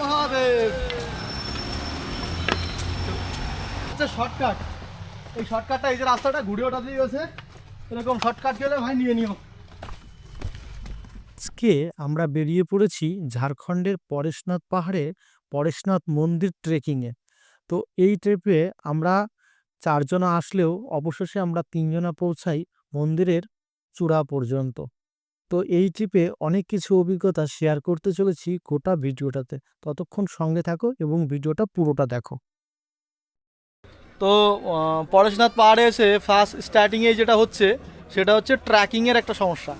Mahadev. Shortcut, এই শর্টকাটটা, এই যে রাস্তাটা ঘুরে ওটা দিয়ে গেছে, এরকম শর্টকাট গেলে ভাই নিয়ে নিও। আজকে আমরা বেরিয়ে পড়েছি ঝাড়খণ্ডের পরেশনাথ পাহাড়ে পরেশনাথ মন্দির ট্রেকিংয়ে। তো এই ট্রিপে আমরা 4 জনা আসলেও অবশেষে আমরা 3 জনা পৌঁছাই মন্দিরের চূড়া পর্যন্ত। তো এই ট্রিপে অনেক কিছু অভিজ্ঞতা শেয়ার করতে চলেছি গোটা ভিডিওটাতে। ততক্ষণ সঙ্গে থাকো এবং ভিডিওটা পুরোটা দেখো। তো পরেশনাথ পাহাড়ে এসে ফার্স্ট স্টার্টিংয়ে যেটা হচ্ছে সেটা হচ্ছে ট্র্যাকিংয়ের একটা সমস্যা।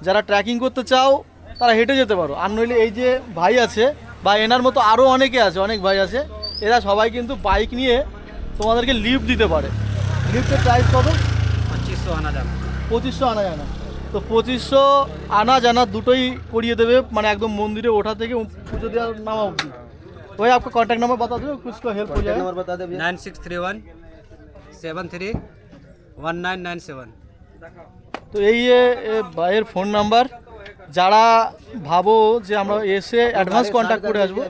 যারা ট্র্যাকিং করতে চাও তারা হেঁটে যেতে পারো, আর নইলে এই যে ভাই আছে বা এনার মতো আরও অনেকে আছে, অনেক ভাই আছে, এরা সবাই কিন্তু বাইক নিয়ে তোমাদেরকে লিফট দিতে পারে। লিফটের প্রাইস কত? 2500 আনা যাবে। 2500 আনা জানা। তো 2500 আনা জানা দুটোই করিয়ে देवे, মানে একদম মন্দিরে ওঠা থেকে পুজো দেওয়ার নামা অবধি। वही आपका कॉन्टैक्ट नंबर बता दो, कुछ को हेल्प हो जाए। नंबर बता दे। 9631 73 1997। তো এই ভাইয়ের ফোন নাম্বার। যারা ভাবো যে আমরা এসে অ্যাডভান্স কন্ট্যাক্ট করে আসবো,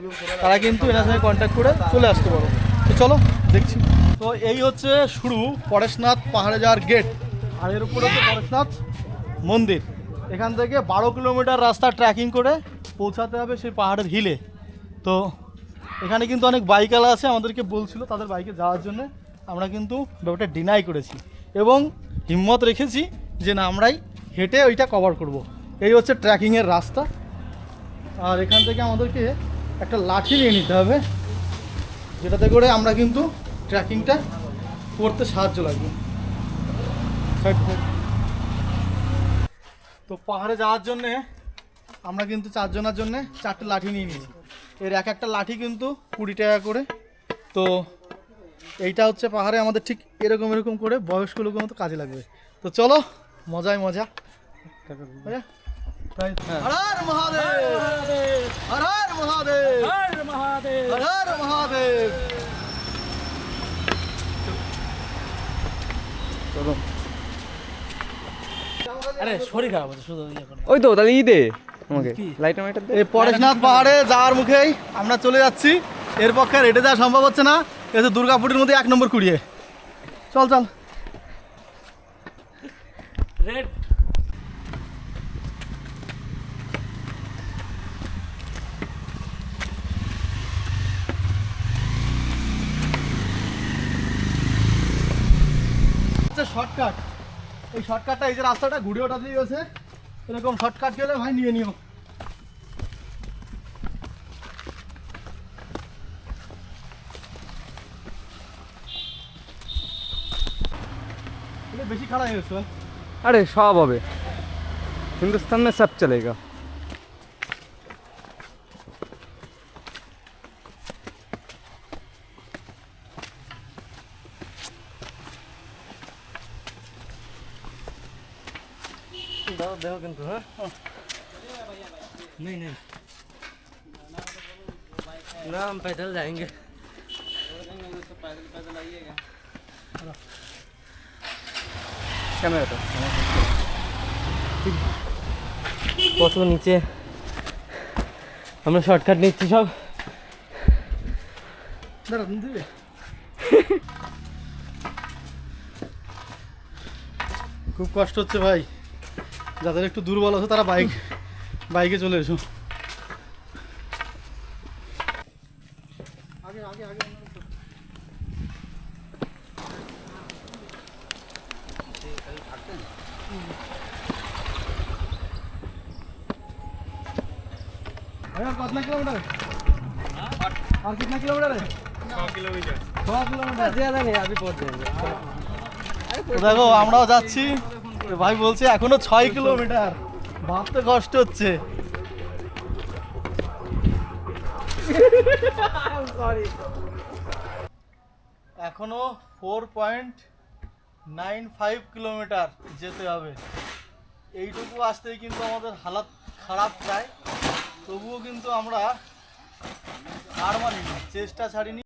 তারা কিন্তু এনার সঙ্গে কন্ট্যাক্ট করে চলে আসতে পারো। তো চলো দেখছি। তো এই হচ্ছে শুরু পরেশনাথ পাহাড়ে যাওয়ার গেট, আর এর উপরে হচ্ছে পরেশনাথ মন্দির। এখান থেকে 12 কিলোমিটার রাস্তা ট্রেকিং করে পৌঁছাতে হবে সেই পাহাড়ের হিলে। তো এখানে কিন্তু অনেক বাইকালা আছে, আমাদেরকে বলছিল তাদের বাইকে যাওয়ার জন্য। আমরা কিন্তু ব্যাপারটা ডিনাই করেছি এবং হিম্মত রেখেছি যে না, আমরাই হেঁটে ওইটা কভার করব। এই হচ্ছে ট্রেকিংয়ের রাস্তা। আর এখান থেকে আমাদেরকে একটা লাঠি নিয়ে নিতে হবে, যেটাতে করে আমরা কিন্তু ট্রেকিংটা করতে সাহায্য লাগবে। তো পাহাড়ে যাওয়ার জন্যে আমরা কিন্তু 4 জনের জন্য 4টে লাঠি নিয়ে নিয়েছি। এর এক একটা লাঠি কিন্তু 20 টাকা করে। তো এইটা হচ্ছে পাহাড়ে আমাদের ঠিক এরকম এরকম করে বয়স্ক লোকের মতো কাজে লাগবে। তো চলো, মজাই মজা। হর হর মহাদেব, হর হর মহাদেব, হর মহাদেব, হর হর মহাদেব। চলো। আরে শরীর খারাপ আছে শুধু ওই তো তাহলে দে আমাকে লাইটার মাইটার দে। এই পরেশনাথ পাহাড়ে যাওয়ার মুখেই আমরা চলে যাচ্ছি। এর পক্ষে আর হেঁটে যাওয়া সম্ভব হচ্ছে না। এতে দুর্গাপুরের মধ্যে 1 নম্বর কুড়িয়ে। চল চল। রেড শর্টকাট, এই শর্টকাটটা, এই যে রাস্তাটা ঘুরে ওটা দিয়ে গেছে, এরকম শর্টকাট গেলে ভাই নিয়ে নিও। বেশি খারাপ হয়ে গেছে। अरे सब হবে हिंदुस्तान में सब चलेगा। देखो किंतु हाँ नहीं नहीं ना हम पैदल जाएंगे। कैमरा तो কত নিচে আমরা শর্টকাট নিচ্ছি সব। দাঁড়া দিবে। খুব কষ্ট হচ্ছে ভাই, যাদের একটু দুর্বল আছে তারা বাইকে চলে এসো। আগে আগে আগে भैया कितना किलोमीटर है? और कितना किलोमीटर है? 6 किलोमीटर। 6 किलोमीटर ज़्यादा नहीं, अभी पहुंच जाएंगे। তো দেখো আমরাও যাচ্ছি। ভাই বলছে এখনো 6 কিলোমিটার, ভাবতে কষ্ট হচ্ছে। এখনো 4.95 কিলোমিটার যেতে হবে। এইটুকু আসতেই কিন্তু আমাদের হালাত খারাপ প্রায়। তবুও কিন্তু আমরা হার মানিনি, চেষ্টা ছাড়িনি।